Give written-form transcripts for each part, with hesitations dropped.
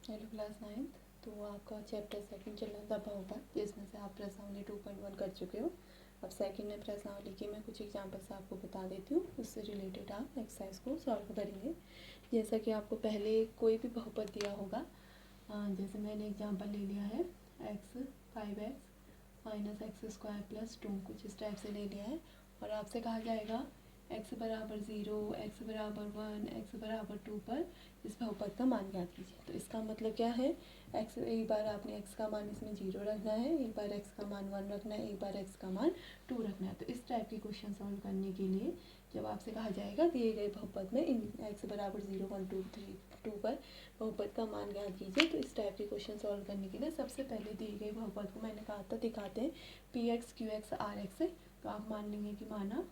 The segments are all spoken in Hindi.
Hello class 9th। तो आपका चैप्टर सेकंड चल रहा था बहुपद, जिसमें से आप प्रश्नावली 2.1 कर चुके हो। अब सेकंड में प्रश्नावली की मैं कुछ एग्जांपल्स आपको बता देती हूँ, उससे रिलेटेड आप एक्सरसाइज को सॉल्व करेंगे। जैसा कि आपको पहले कोई भी बहुपद दिया होगा, जैसे मैंने एग्जाम्पल ले लिया है x 5x minus x square plus 2, कुछ इस टाइप से ले लिया है। और आपसे कहा जाएगा x बराबर 0, x बराबर 1, x बराबर 2 पर इस बहुपद का मान ज्ञात कीजिए। तो इसका मतलब क्या है, x एक बार आपने x का मान इसमें 0 रखना है, एक बार x का मान 1 रखना है, एक बार x का मान 2 रखना है। तो इस टाइप के क्वेश्चन सॉल्व करने के लिए जब आपसे कहा जाएगा दिए गए बहुपद में इन x बराबर 0, 1, 2, 3, 2 पर बहुपद का मान ज्ञात कीजिए, तो इस टाइप के क्वेश्चन सॉल्व करने के लिए सबसे पहले दिए गए बहुपद को मैंने कहा था दिखाते हैं px qx rx से। तो आप मान लेंगे कि माना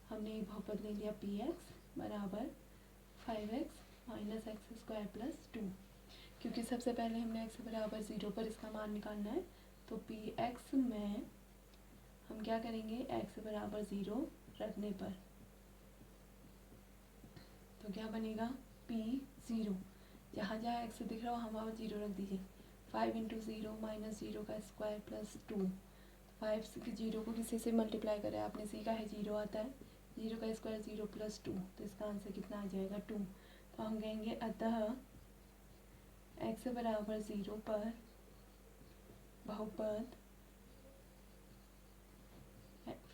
हमने एक बहुपद ले लिया px बराबर 5x minus x square plus 2। क्योंकि सबसे पहले हमने x बराबर 0 पर इसका मान निकालना है, तो px में हम क्या करेंगे, x बराबर 0 रखने पर तो क्या बनेगा p0, जहाँ जहाँ x दिख रहा हो वहाँ 0 रख दीजिए। 5 इंटू 0 माइनस 0 का स्क्वायर प्लस 2। 5 के 0 को किसी से मल्टीप्लाई करें, आपने सीखा है 0 आता है, 0 का स्क्वायर 0 प्लस 2, तो इसका आंसर कितना आ जाएगा 2। तो हम कहेंगे अतः x बराबर 0 पर बहुपद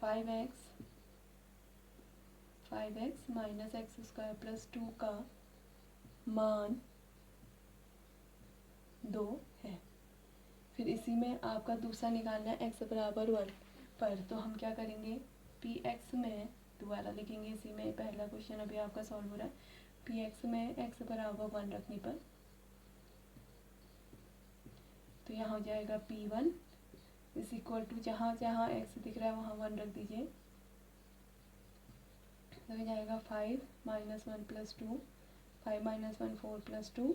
5x minus x square plus 2 का मान 2 है। फिर इसी में आपका दूसरा निकालना है x बराबर 1 पर, तो हम क्या करेंगे, px में दोबारा लिखेंगे, इसी में पहला क्वेश्चन अभी आपका सॉल्व हो रहा है। px में x बराबर 1 रखने पर तो यहाँ हो जाएगा p1 इज इक्वल टू, जहाँ जहाँ x दिख रहा है वहाँ 1 रख दीजिए, तो हो जाएगा 5 माइनस 1 प्लस 2, 5 माइनस 1 4 प्लस 2,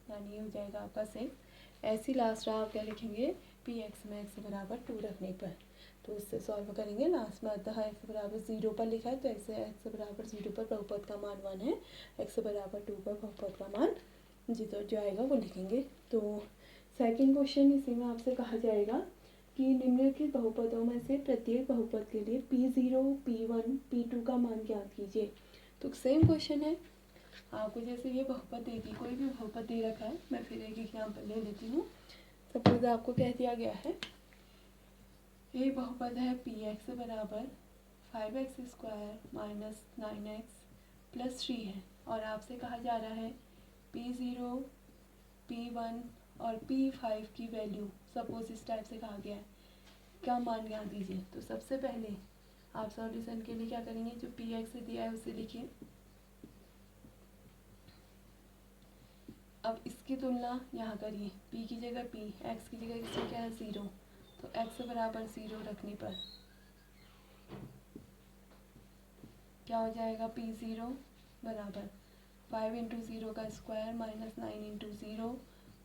यानी ये हो जाएगा आपका 6। ऐसी लास्ट आप क्या लिखेंगे, px में x बराबर 2 रखने पर, तो इससे सॉल्व करेंगे। लास्ट में अतः x बराबर 0 पर लिखा है, तो ऐसे x बराबर 0 पर बहुपद का मान 1 है, x बराबर 2 पर बहुपद का मान जो आएगा वो लिखेंगे। तो सेकंड क्वेश्चन, इसी में आपसे कहा जाएगा कि निम्नलिखित बहुपदों में से प्रत्येक बहुपद के लिए p0, p1, p2 का मान ज्ञात कीजिए। तो सेम क्वेश्चन है, आपको जैसे ये बहुपद देगी, कोई भी बहुपद दे रखा है, मैं फिर एक एग्जाम्पल ले लेती हूँ। सपोज आपको कह दिया गया है ये बहुपद है px बराबर 5x square minus 9x plus 3 है, और आपसे कहा जा रहा है p0, p1 और p5 की वैल्यू सपोज इस टाइप से कहा गया है, क्या मान ज्ञात दीजिए। तो सबसे पहले आप सॉल्यूशन के लिए क्या करेंगे, जो px दिया है उसे लिखिए। अब इसकी तुलना यहाँ करिए, p की जगह p, x की जगह इसमें क्या है 0, तो x बराबर 0 रखने पर क्या हो जाएगा, p0 बराबर 5 इंटू 0 का स्क्वायर माइनस 9 इंटू 0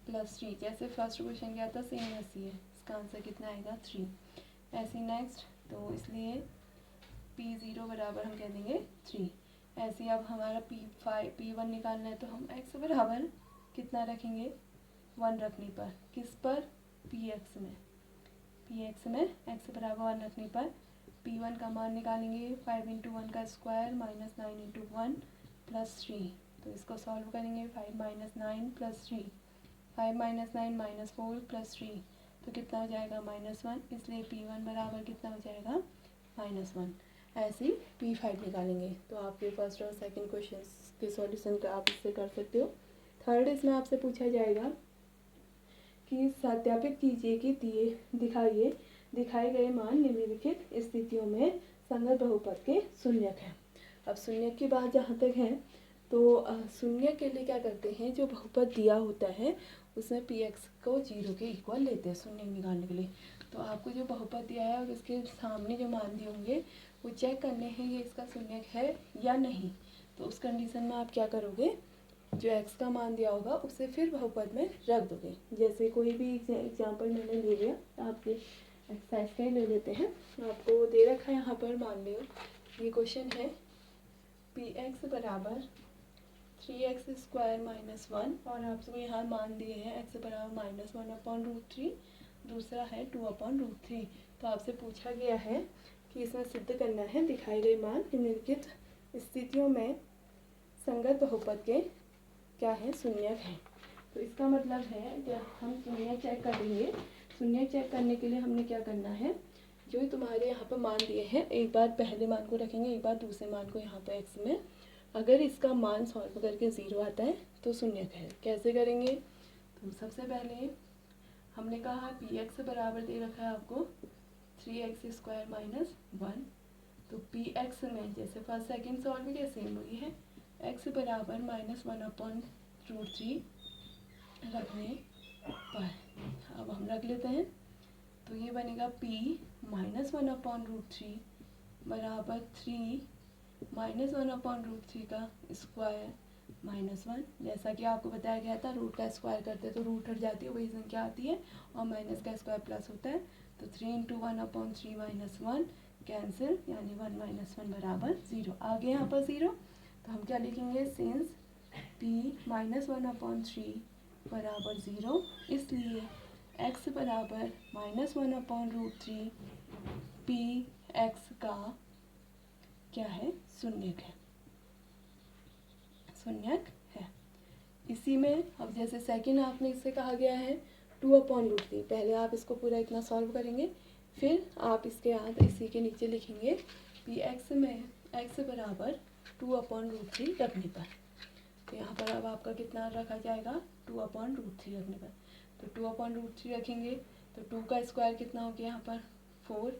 प्लस 3। जैसे फर्स्ट क्वेश्चन क्या था सेम ऐसी है, इसका आंसर कितना आएगा 3। ऐसी नेक्स्ट, तो इसलिए p0 बराबर हम कह देंगे 3। ऐसे अब हमारा p1 निकालना है, तो हम x बराबर कितना रखेंगे 1 रखने पर, किस पर, px में x बराबर 1 रखने पर p1 का मान निकालेंगे, 5 इंटू 1 का स्क्वायर माइनस 9 इंटू 1 प्लस 3। तो इसको सॉल्व करेंगे, 5 minus 9 plus 3, 5 minus 9 minus 4 plus 3, तो कितना हो जाएगा -1, इसलिए p1 बराबर कितना हो जाएगा -1। ऐसे ही p5 निकालेंगे। तो आपके फर्स्ट और सेकंड क्वेश्चन के सॉल्यूशन का आप इससे कर सकते हो। थर्ड, इसमें आपसे पूछा जाएगा कि सत्यापित कीजिए कि दिखाए गए मान निम्नलिखित स्थितियों में संगत बहुपद के शून्यक हैं। अब शून्यक की बात जहाँ तक है, तो शून्य के लिए क्या करते हैं, जो बहुपद दिया होता है उसमें px को 0 के इक्वल लेते हैं शून्य निकालने के लिए। तो आपको जो बहुपद दिया है और उसके सामने जो मान दिए होंगे वो चेक करने हैं ये इसका शून्यक है या नहीं। तो उस कंडीशन में आप क्या करोगे, जो x का मान दिया होगा उसे फिर बहुपद में रख दोगे। जैसे कोई भी एग्जाम्पल मैंने ले लिया, आपके एक्सरसाइज का ही ले लेते हैं। आपको दे रखा है यहाँ पर, मान लो ये क्वेश्चन है px बराबर 3x² माइनस 1 और आपको यहाँ मान दिए हैं x बराबर -1/√3, दूसरा है 2/√3। तो आपसे पूछा गया है कि इसमें सिद्ध करना है दिखाए गए मान निम्नलिखित स्थितियों में संगत बहुपद के क्या है, शून्यक हैं। तो इसका मतलब है कि हम शून्यक चेक करेंगे। शून्यक चेक करने के लिए हमने क्या करना है, जो तुम्हारे यहाँ पर मान दिए हैं एक बार पहले मान को रखेंगे, एक बार दूसरे मान को यहाँ पर x में। अगर इसका मान सॉल्व करके 0 आता है तो शून्यक है। कैसे करेंगे, तो सबसे पहले हमने कहा px बराबर दे रखा है आपको 3x² माइनस 1। तो px में जैसे फर्स्ट सेकंड सॉल्व किया सेम वही है, x बराबर -1/√3 रखने पर अब हम रख लेते हैं। तो ये बनेगा p -1/√3 बराबर 3 -1/√3 का स्क्वायर -1। जैसा कि आपको बताया गया था, रूट का स्क्वायर करते तो रूट हट जाती है, वही संख्या आती है, और माइनस का स्क्वायर प्लस होता है। तो 3 × 1/3 - 1 कैंसिल, यानी 1 - 1 बराबर 0। आगे यहाँ पर 0, तो हम क्या लिखेंगे, सिंस p -1/3 बराबर 0, इसलिए x बराबर -1/√3 px का क्या है, शून्यक है, शून्यक है। इसी में अब जैसे सेकंड आपने इससे कहा गया है 2/√3, पहले आप इसको पूरा इतना सॉल्व करेंगे, फिर आप इसके बाद इसी के नीचे लिखेंगे px में x बराबर 2/√3 रखने पर। तो यहाँ पर अब आपका कितना रखा जाएगा, 2/√3 रखने पर। तो 2/√3 रखेंगे तो 2 का स्क्वायर कितना हो गया यहाँ पर 4।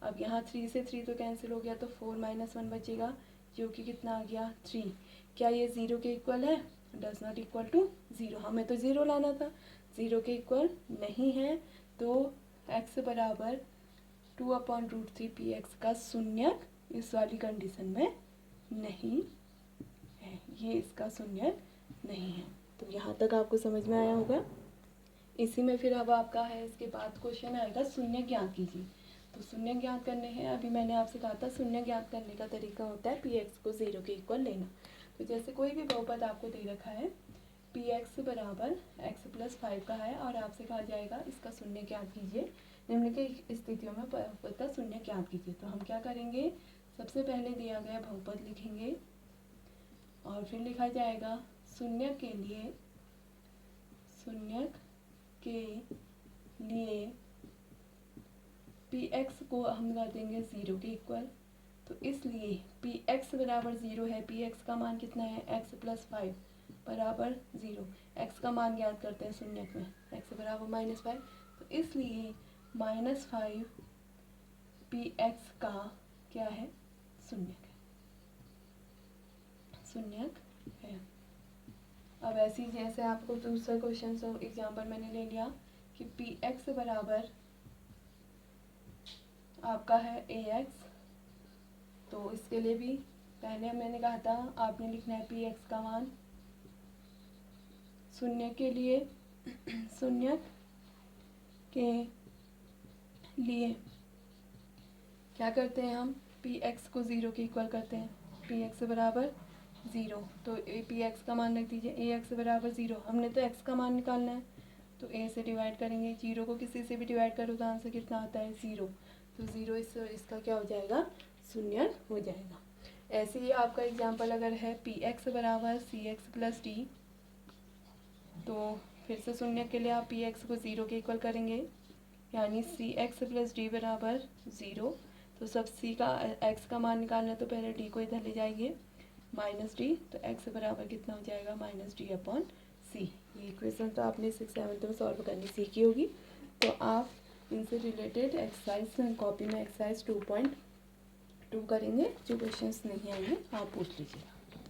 अब यहाँ 3 से 3 तो कैंसिल हो गया, तो 4 - 1 बचेगा, जो कि कितना आ गया 3। क्या ये 0 के इक्वल है, डज नॉट इक्वल टू 0। हमें तो 0 लाना था, 0 के इक्वल नहीं है, तो x बराबर 2/√3 px का शून्यक इस वाली कंडीशन में नहीं है, ये इसका शून्यक नहीं है। तो यहाँ तक आपको समझ में आया होगा। इसी में फिर अब आपका है, इसके बाद क्वेश्चन आएगा शून्य ज्ञात कीजिए। तो शून्य ज्ञात करने हैं, अभी मैंने आपसे कहा था शून्य ज्ञात करने का तरीका होता है px को 0 के इक्वल लेना। तो जैसे कोई भी बहुपद आपको दे रखा है, px बराबर x + 5 का है, और आपसे कहा जाएगा इसका शून्य ज्ञात कीजिए, निम्नलिखित स्थितियों में बहुपद का शून्य ज्ञात कीजिए। तो हम क्या करेंगे, सबसे पहले दिया गया बहुपद लिखेंगे, और फिर लिखा जाएगा शून्य के लिए px को हम कर देंगे 0 के इक्वल। तो इसलिए px बराबर 0 है, px का मान कितना है, x + 5 बराबर 0। x का मान ज्ञात करते हैं शून्यक में, x बराबर -5, तो इसलिए -5 px का क्या है, शून्यक है, शून्यक है। अब ऐसे ही जैसे आपको दूसरा क्वेश्चन एग्जाम्पल मैंने ले लिया कि px बराबर आपका है ax, तो इसके लिए भी पहले मैंने कहा था आपने लिखना है px का मान। शून्य के लिए शून्य के लिए क्या करते हैं, हम px को 0 के इक्वल करते हैं, px बराबर 0। तो px का मान रख दीजिए, ax बराबर 0। हमने तो x का मान निकालना है, तो a से डिवाइड करेंगे, 0 को किसी से भी डिवाइड करो तो आंसर कितना आता है, 0। तो 0 इसका क्या हो जाएगा, शून्य हो जाएगा। ऐसे ही आपका एग्जाम्पल अगर है px बराबर cx + d, तो फिर से शून्य के लिए आप px को 0 के इक्वल करेंगे, यानी cx + d बराबर 0। तो सब c का x का मान निकालना है, तो पहले d को इधर ले जाएंगे, -d, तो x बराबर कितना हो जाएगा, -d/c। ये इक्वेशन तो आपने 6th 7th में सॉल्व करनी सीखी होगी। तो आप इनसे रिलेटेड एक्सरसाइज कॉपी में एक्सरसाइज 2.2 करेंगे, जो क्वेश्चंस नहीं आएंगे आप पूछ लीजिएगा।